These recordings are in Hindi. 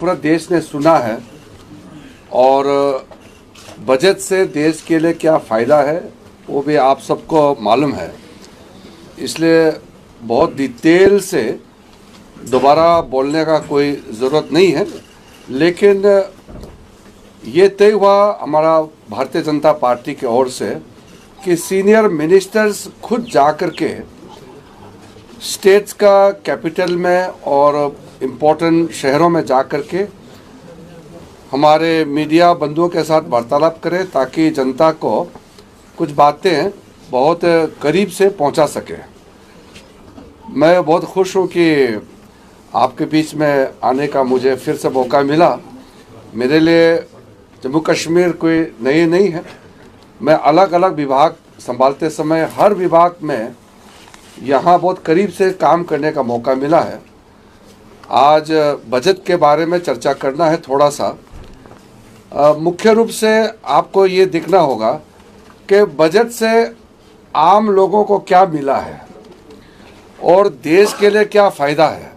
पूरा देश ने सुना है और बजट से देश के लिए क्या फ़ायदा है वो भी आप सबको मालूम है, इसलिए बहुत डिटेल से दोबारा बोलने का कोई ज़रूरत नहीं है। लेकिन ये तय हुआ हमारा भारतीय जनता पार्टी की ओर से कि सीनियर मिनिस्टर्स खुद जा कर के स्टेट्स का कैपिटल में और इम्पोर्टेंट शहरों में जा कर के हमारे मीडिया बंधुओं के साथ वार्तालाप करें ताकि जनता को कुछ बातें बहुत करीब से पहुंचा सके। मैं बहुत खुश हूं कि आपके बीच में आने का मुझे फिर से मौका मिला। मेरे लिए जम्मू कश्मीर कोई नई नहीं है। मैं अलग अलग विभाग संभालते समय हर विभाग में यहाँ बहुत करीब से काम करने का मौका मिला है। आज बजट के बारे में चर्चा करना है थोड़ा सा। मुख्य रूप से आपको ये देखना होगा कि बजट से आम लोगों को क्या मिला है और देश के लिए क्या फ़ायदा है।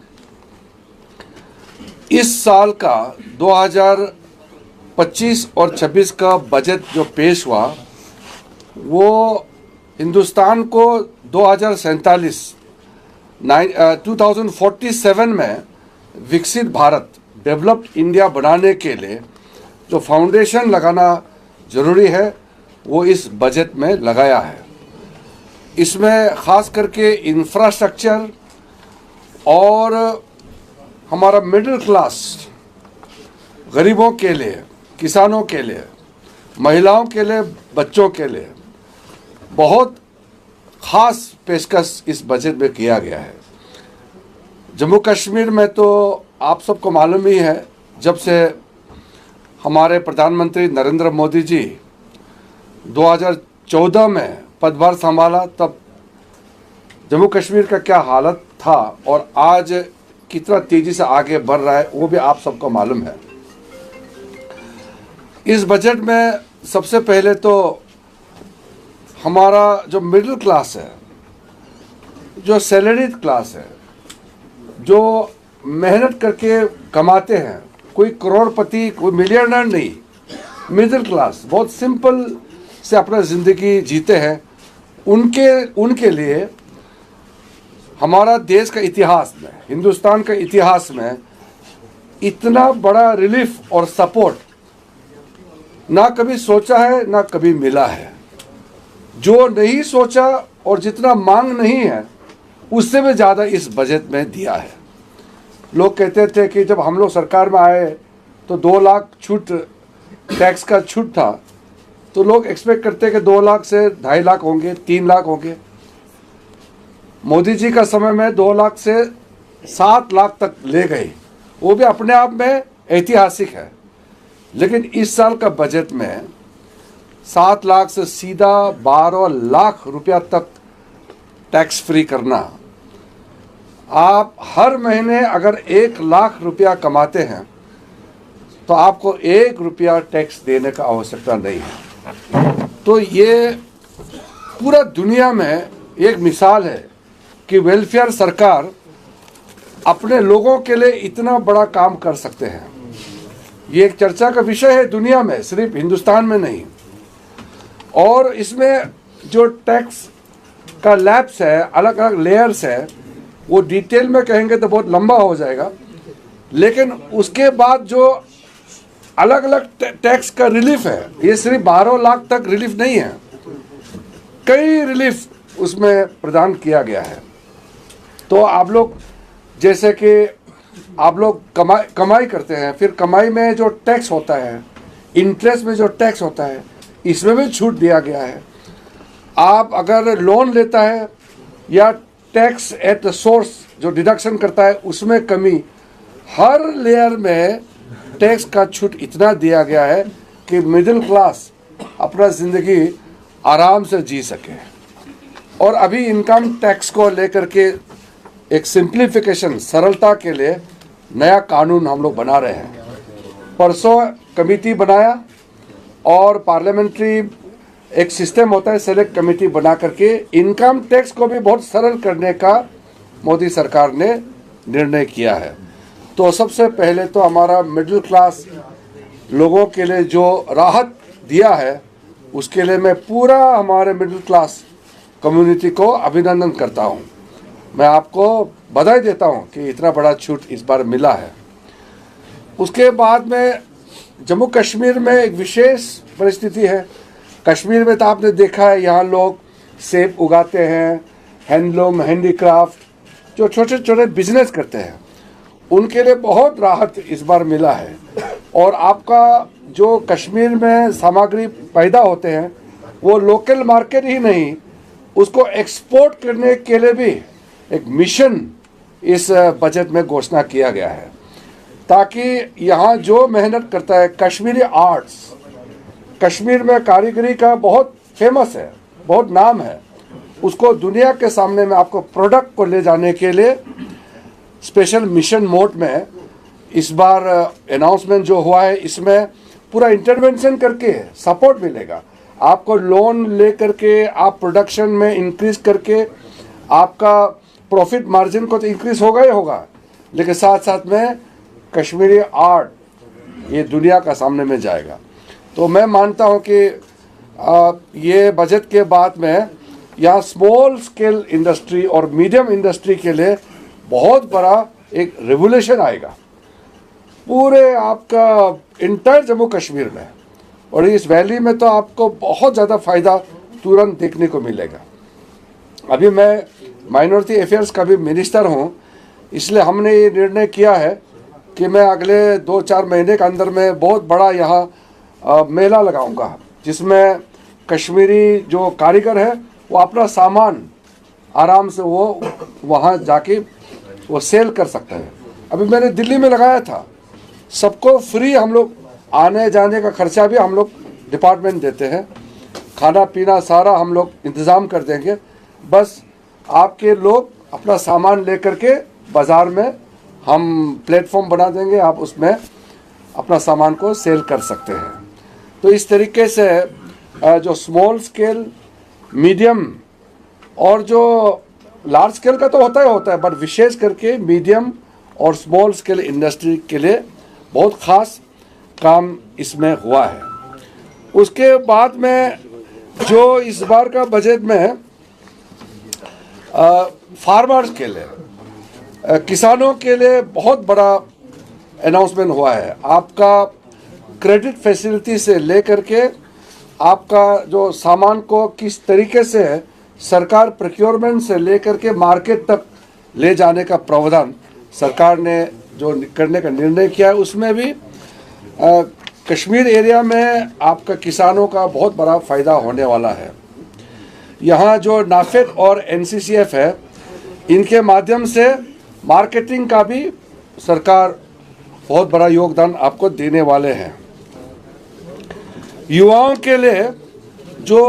इस साल का 2025 और 26 का बजट जो पेश हुआ वो हिंदुस्तान को 2047 में विकसित भारत डेवलप्ड इंडिया बनाने के लिए जो फाउंडेशन लगाना ज़रूरी है वो इस बजट में लगाया है। इसमें ख़ास करके इंफ्रास्ट्रक्चर और हमारा मिडिल क्लास, गरीबों के लिए, किसानों के लिए, महिलाओं के लिए, बच्चों के लिए बहुत ख़ास पेशकश इस बजट में किया गया है। जम्मू कश्मीर में तो आप सबको मालूम ही है, जब से हमारे प्रधानमंत्री नरेंद्र मोदी जी 2014 में पदभार संभाला तब जम्मू कश्मीर का क्या हालत था और आज कितना तेज़ी से आगे बढ़ रहा है वो भी आप सबको मालूम है। इस बजट में सबसे पहले तो हमारा जो मिडिल क्लास है, जो सैलरीड क्लास है, जो मेहनत करके कमाते हैं, कोई करोड़पति, कोई मिलियनर नहीं, मिडिल क्लास बहुत सिंपल से अपना ज़िंदगी जीते हैं, उनके लिए हमारा देश का इतिहास में, हिंदुस्तान का इतिहास में इतना बड़ा रिलीफ और सपोर्ट ना कभी सोचा है ना कभी मिला है। जो नहीं सोचा और जितना मांग नहीं है उससे भी ज़्यादा इस बजट में दिया है। लोग कहते थे कि जब हम लोग सरकार में आए तो 2 लाख छूट, टैक्स का छूट था, तो लोग एक्सपेक्ट करते कि 2 लाख से 2.5 लाख होंगे, 3 लाख होंगे। मोदी जी का समय में 2 लाख से 7 लाख तक ले गए, वो भी अपने आप में ऐतिहासिक है। लेकिन इस साल का बजट में 7 लाख से सीधा 12 लाख रुपया तक टैक्स फ्री करना। आप हर महीने अगर 1 लाख रुपया कमाते हैं तो आपको 1 रुपया टैक्स देने का आवश्यकता नहीं है। तो ये पूरा दुनिया में एक मिसाल है कि वेलफेयर सरकार अपने लोगों के लिए इतना बड़ा काम कर सकते हैं। ये एक चर्चा का विषय है दुनिया में, सिर्फ हिंदुस्तान में नहीं। और इसमें जो टैक्स का लैब्स है, अलग अलग लेयर्स है, वो डिटेल में कहेंगे तो बहुत लंबा हो जाएगा। लेकिन उसके बाद जो अलग अलग टैक्स का रिलीफ है, ये सिर्फ 12 लाख तक रिलीफ नहीं है, कई रिलीफ उसमें प्रदान किया गया है। तो आप लोग जैसे कि आप लोग कमाई करते हैं, फिर कमाई में जो टैक्स होता है, इंटरेस्ट में जो टैक्स होता है, इसमें भी छूट दिया गया है। आप अगर लोन लेता है या टैक्स एट द सोर्स जो डिडक्शन करता है उसमें कमी, हर लेयर में टैक्स का छूट इतना दिया गया है कि मिडिल क्लास अपना ज़िंदगी आराम से जी सके। और अभी इनकम टैक्स को लेकर के एक सिंप्लीफिकेशन, सरलता के लिए नया कानून हम लोग बना रहे हैं। परसों कमेटी बनाया और पार्लियामेंट्री एक सिस्टम होता है, सेलेक्ट कमेटी बना करके इनकम टैक्स को भी बहुत सरल करने का मोदी सरकार ने निर्णय किया है। तो सबसे पहले तो हमारा मिडिल क्लास लोगों के लिए जो राहत दिया है उसके लिए मैं पूरा हमारे मिडिल क्लास कम्युनिटी को अभिनंदन करता हूँ। मैं आपको बधाई देता हूँ कि इतना बड़ा छूट इस बार मिला है। उसके बाद में जम्मू कश्मीर में एक विशेष परिस्थिति है। कश्मीर में तो आपने देखा है, यहाँ लोग सेब उगाते हैं, हैंडलूम, हैंडीक्राफ्ट, जो छोटे छोटे बिजनेस करते हैं, उनके लिए बहुत राहत इस बार मिला है। और आपका जो कश्मीर में सामग्री पैदा होते हैं वो लोकल मार्केट ही नहीं, उसको एक्सपोर्ट करने के लिए भी एक मिशन इस बजट में घोषणा किया गया है, ताकि यहाँ जो मेहनत करता है कश्मीरी आर्ट्स, कश्मीर में कारीगरी का बहुत फेमस है, बहुत नाम है, उसको दुनिया के सामने में आपको प्रोडक्ट को ले जाने के लिए स्पेशल मिशन मोड में इस बार अनाउंसमेंट जो हुआ है, इसमें पूरा इंटरवेंशन करके सपोर्ट मिलेगा। आपको लोन ले करके आप प्रोडक्शन में इंक्रीज करके आपका प्रॉफिट मार्जिन को तो इंक्रीज होगा ही होगा, लेकिन साथ साथ में कश्मीरी आर्ट ये दुनिया का सामने में जाएगा। तो मैं मानता हूँ कि ये बजट के बाद में यहाँ स्मॉल स्केल इंडस्ट्री और मीडियम इंडस्ट्री के लिए बहुत बड़ा एक रेवोल्यूशन आएगा पूरे आपका इंटायर जम्मू कश्मीर में, और इस वैली में तो आपको बहुत ज़्यादा फ़ायदा तुरंत देखने को मिलेगा। अभी मैं माइनॉरिटी अफेयर्स का भी मिनिस्टर हूँ, इसलिए हमने ये निर्णय किया है कि मैं अगले 2-4 महीने के अंदर में बहुत बड़ा यहाँ मेला लगाऊंगा, जिसमें कश्मीरी जो कारीगर है वो अपना सामान आराम से वो वहाँ जाके वो सेल कर सकते हैं। अभी मैंने दिल्ली में लगाया था, सबको फ्री हम लोग आने जाने का खर्चा भी हम लोग डिपार्टमेंट देते हैं, खाना पीना सारा हम लोग इंतज़ाम कर देंगे, बस आपके लोग अपना सामान लेकर के बाज़ार में हम प्लेटफॉर्म बना देंगे, आप उसमें अपना सामान को सेल कर सकते हैं। तो इस तरीके से जो स्मॉल स्केल, मीडियम और जो लार्ज स्केल का तो होता है, बट विशेष करके मीडियम और स्मॉल स्केल इंडस्ट्री के लिए बहुत ख़ास काम इसमें हुआ है। उसके बाद में जो इस बार का बजट में फार्मर्स के लिए, किसानों के लिए बहुत बड़ा अनाउंसमेंट हुआ है। आपका क्रेडिट फैसिलिटी से लेकर के आपका जो सामान को किस तरीके से सरकार प्रोक्योरमेंट से लेकर के मार्केट तक ले जाने का प्रावधान सरकार ने जो करने का निर्णय किया है, उसमें भी कश्मीर एरिया में आपका किसानों का बहुत बड़ा फ़ायदा होने वाला है। यहाँ जो नाफेड और NCCF है, इनके माध्यम से मार्केटिंग का भी सरकार बहुत बड़ा योगदान आपको देने वाले हैं। युवाओं के लिए जो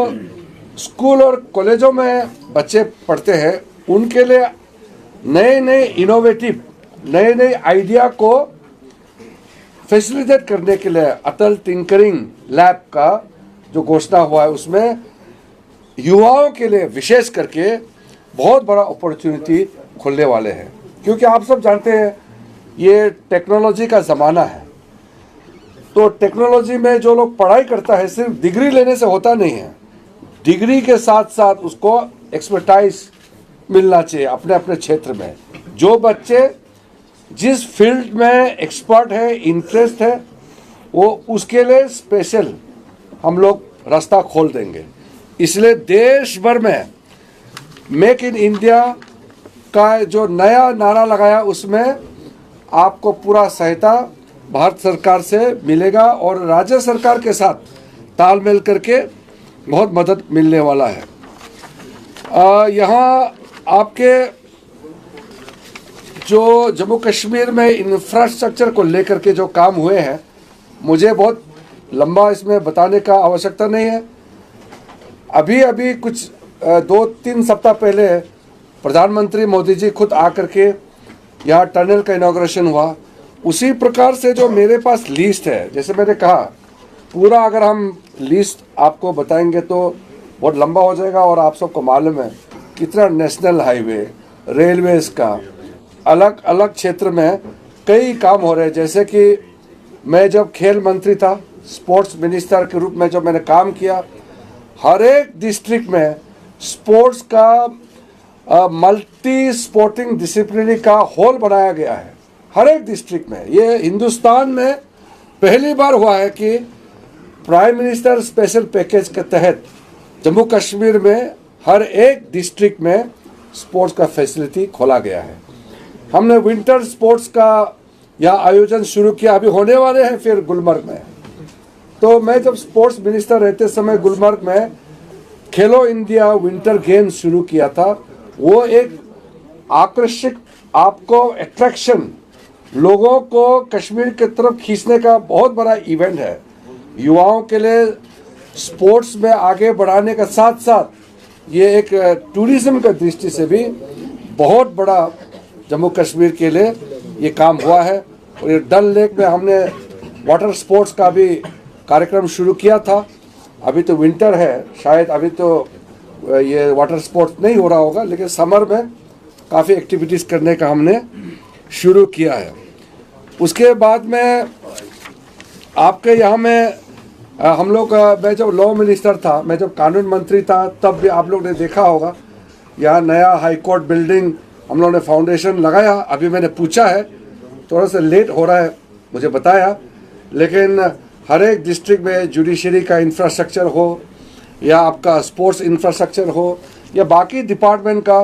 स्कूल और कॉलेजों में बच्चे पढ़ते हैं, उनके लिए नए नए इनोवेटिव, नए नए आइडिया को फैसिलिटेट करने के लिए अटल टिंकरिंग लैब का जो घोषणा हुआ है, उसमें युवाओं के लिए विशेष करके बहुत बड़ा अपॉर्चुनिटी खुलने वाले हैं। क्योंकि आप सब जानते हैं ये टेक्नोलॉजी का ज़माना है, तो टेक्नोलॉजी में जो लोग पढ़ाई करता है सिर्फ डिग्री लेने से होता नहीं है, डिग्री के साथ साथ उसको एक्सपर्टाइज मिलना चाहिए अपने अपने क्षेत्र में। जो बच्चे जिस फील्ड में एक्सपर्ट है, इंटरेस्ट है, वो उसके लिए स्पेशल हम लोग रास्ता खोल देंगे। इसलिए देश भर में मेक इन इंडिया का जो नया नारा लगाया, उसमें आपको पूरा सहायता भारत सरकार से मिलेगा और राज्य सरकार के साथ तालमेल करके बहुत मदद मिलने वाला है। यहाँ आपके जो जम्मू कश्मीर में इंफ्रास्ट्रक्चर को लेकर के जो काम हुए हैं, मुझे बहुत लंबा इसमें बताने का आवश्यकता नहीं है। अभी अभी कुछ 2-3 सप्ताह पहले प्रधानमंत्री मोदी जी खुद आकर के यहाँ टनल का इनॉग्रेशन हुआ। उसी प्रकार से जो मेरे पास लिस्ट है, जैसे मैंने कहा, पूरा अगर हम लिस्ट आपको बताएंगे तो बहुत लंबा हो जाएगा, और आप सबको मालूम है कितना नेशनल हाईवे, रेलवेज़ का अलग अलग क्षेत्र में कई काम हो रहे हैं, जैसे कि मैं जब खेल मंत्री था, स्पोर्ट्स मिनिस्टर के रूप में जब मैंने काम किया, हर एक डिस्ट्रिक्ट में स्पोर्ट्स का मल्टी स्पोर्टिंग डिसिप्लिनरी का हॉल बनाया गया है हर एक डिस्ट्रिक्ट में। ये हिंदुस्तान में पहली बार हुआ है कि प्राइम मिनिस्टर स्पेशल पैकेज के तहत जम्मू कश्मीर में हर एक डिस्ट्रिक्ट में स्पोर्ट्स का फैसिलिटी खोला गया है। हमने विंटर स्पोर्ट्स का यहाँ आयोजन शुरू किया, अभी होने वाले हैं फिर गुलमर्ग में। तो मैं जब स्पोर्ट्स मिनिस्टर रहते समय गुलमर्ग में खेलो इंडिया विंटर गेम्स शुरू किया था। वो एक आकर्षक, आपको अट्रैक्शन, लोगों को कश्मीर की तरफ खींचने का बहुत बड़ा इवेंट है। युवाओं के लिए स्पोर्ट्स में आगे बढ़ाने का साथ साथ ये एक टूरिज्म का दृष्टि से भी बहुत बड़ा जम्मू कश्मीर के लिए ये काम हुआ है। और ये डल लेक में हमने वाटर स्पोर्ट्स का भी कार्यक्रम शुरू किया था। अभी तो विंटर है, शायद अभी तो ये वाटर स्पोर्ट्स नहीं हो रहा होगा, लेकिन समर में काफ़ी एक्टिविटीज़ करने का हमने शुरू किया है। उसके बाद में आपके यहाँ में हम लोग, मैं जब लॉ मिनिस्टर था, मैं जब कानून मंत्री था, तब भी आप लोग ने देखा होगा यहाँ नया हाई कोर्ट बिल्डिंग हम लोगों ने फाउंडेशन लगाया। अभी मैंने पूछा है, थोड़ा सा लेट हो रहा है मुझे बताया, लेकिन हर एक डिस्ट्रिक्ट में जुडिशरी का इंफ्रास्ट्रक्चर हो या आपका स्पोर्ट्स इंफ्रास्ट्रक्चर हो या बाकी डिपार्टमेंट का,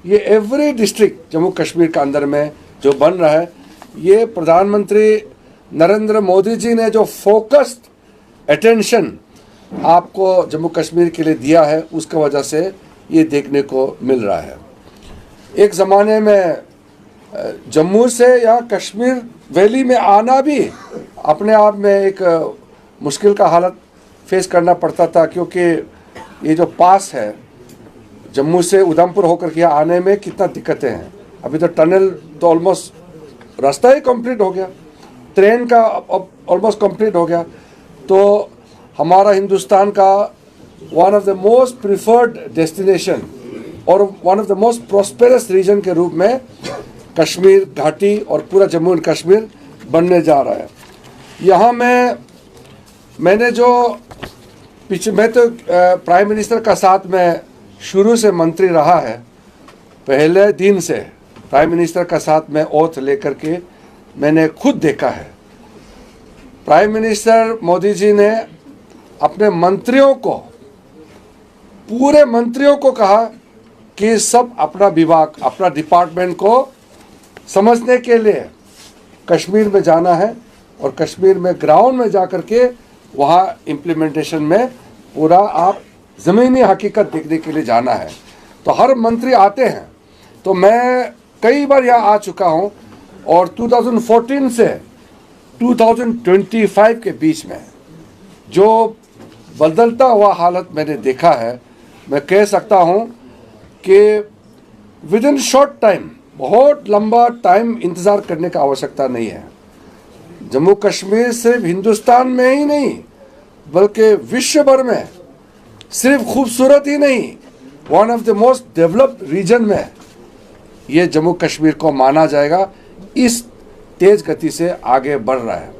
ये एवरी डिस्ट्रिक्ट जम्मू कश्मीर का अंदर में जो बन रहा है, ये प्रधानमंत्री नरेंद्र मोदी जी ने जो फोकस्ड अटेंशन आपको जम्मू कश्मीर के लिए दिया है, उसका वजह से ये देखने को मिल रहा है। एक ज़माने में जम्मू से या कश्मीर वैली में आना भी अपने आप में एक मुश्किल का हालत फेस करना पड़ता था, क्योंकि ये जो पास है जम्मू से उधमपुर होकर के आने में कितना दिक्कतें हैं। अभी तो टनल तो ऑलमोस्ट रास्ता ही कंप्लीट हो गया, ट्रेन का ऑलमोस्ट कंप्लीट हो गया। तो हमारा हिंदुस्तान का one of the most preferred destination और one of the most prosperous region के रूप में कश्मीर घाटी और पूरा जम्मू एंड कश्मीर बनने जा रहा है। यहाँ मैंने जो मैं तो प्राइम मिनिस्टर का साथ में शुरू से मंत्री रहा है, पहले दिन से प्राइम मिनिस्टर का साथ में ओथ लेकर के मैंने खुद देखा है। प्राइम मिनिस्टर मोदी जी ने अपने मंत्रियों को, पूरे मंत्रियों को कहा कि सब अपना विभाग, अपना डिपार्टमेंट को समझने के लिए कश्मीर में जाना है और कश्मीर में ग्राउंड में जाकर के वहाँ इम्प्लीमेंटेशन में पूरा आप ज़मीनी हकीकत देखने के लिए जाना है। तो हर मंत्री आते हैं, तो मैं कई बार यहाँ आ चुका हूँ और 2014 से 2025 के बीच में जो बदलता हुआ हालत मैंने देखा है, मैं कह सकता हूँ कि विद इन शॉर्ट टाइम, बहुत लंबा टाइम इंतज़ार करने का आवश्यकता नहीं है। जम्मू कश्मीर सिर्फ हिंदुस्तान में ही नहीं बल्कि विश्व भर में सिर्फ खूबसूरत ही नहीं, one of the most developed region में ये जम्मू कश्मीर को माना जाएगा। इस तेज गति से आगे बढ़ रहा है।